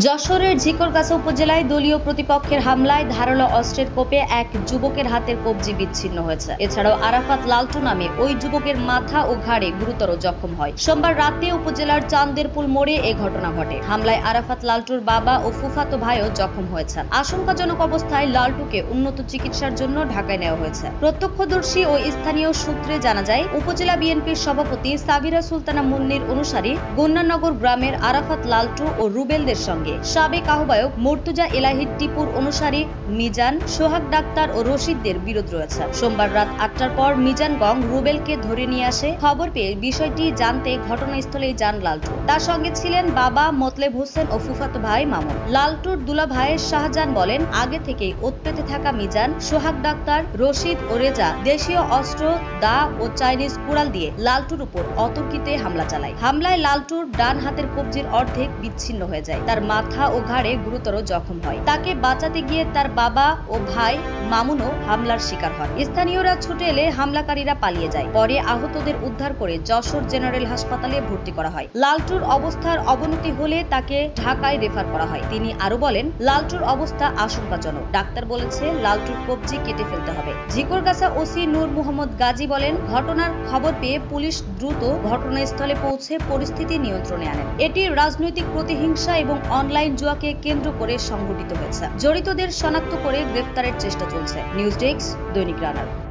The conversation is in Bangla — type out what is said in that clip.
যশোরের ঝিকরগাছা উপজেলায় দলীয় প্রতিপক্ষের হামলায় ধারালো অস্ত্রের কোপে এক যুবকের হাতের কবজি বিচ্ছিন্ন হয়েছে। এছাড়াও আরাফাত লালটু নামে ওই যুবকের মাথা ও ঘাড়ে গুরুতর জখম হয়। সোমবার রাতে উপজেলার চান্দেরপুল মোড়ে এ ঘটনা ঘটে। হামলায় আরাফাত লালটুর বাবা ও ফুফাতো ভাইও জখম হয়েছেন। আশঙ্কাজনক অবস্থায় লালটুকে উন্নত চিকিৎসার জন্য ঢাকায় নেওয়া হয়েছে। প্রত্যক্ষদর্শী ও স্থানীয় সূত্রে জানা যায়, উপজেলা বিএনপির সভাপতি সাবিরা সুলতানা মুন্নির অনুসারী গুন্নানগর গ্রামের আরাফাত লালটু ও রুবেলদের সঙ্গে সাবেক আহ্বায়ক মুর্তুজা এলাহি টিপুর অনুসারী মিজান, সোহাগ ডাক্তার ও রশিদদের বিরোধ রয়েছে। সোমবার রাত ৮টার পর মিজান গং রুবেলকে ধরে নিয়ে আসে। খবর পেয়ে বিষয়টি জানতে ঘটনাস্থলেই যান লালটু। তার সঙ্গে ছিলেন বাবা মোতলেব হোসেন ও ফুফাতো ভাই মামুন। লালটুর দুলাভাই শাহজাহান বলেন, আগে থেকেই ওৎ পেতে থাকা মিজান, সোহাগ ডাক্তার, রশিদ ও রেজা দেশীয় অস্ত্র, দা ও চাইনিজ কুড়াল দিয়ে লালটুর উপর অতর্কিতে হামলা চালায়। হামলায় লালটুর ডান হাতের কবজির অর্ধেক বিচ্ছিন্ন হয়ে যায়। তার মাথা ও ঘাড়ে গুরুতর জখম হয়। তাকে বাঁচাতে গিয়ে তার বাবা ও ভাই মামুনও হামলার শিকার হন। স্থানীয়রা ছুটে এলে হামলাকারীরা পালিয়ে যায়। পরে আহতদের উদ্ধার করে যশোর জেনারেল হাসপাতালে ভর্তি করা হয়। লালটুর অবস্থার অবনতি হলে তাকে ঢাকায় রেফার করা হয়। তিনি আরো বলেন, লালটুর অবস্থা আশঙ্কাজনক। ডাক্তার বলেছে লালটুর কবজি কেটে ফেলতে হবে। ঝিকরগাছা ওসি নূর মোহাম্মদ গাজী বলেন, ঘটনার খবর পেয়ে পুলিশ দ্রুত ঘটনাস্থলে পৌঁছে পরিস্থিতি নিয়ন্ত্রণে আনেন। এটি রাজনৈতিক প্রতিহিংসা এবং অনলাইন জুয়াকে কেন্দ্র করে সংঘটিত হয়েছে। জড়িতদের শনাক্ত করে গ্রেফতারের চেষ্টা চলছে। নিউজ ডেস্ক, দৈনিক রানার।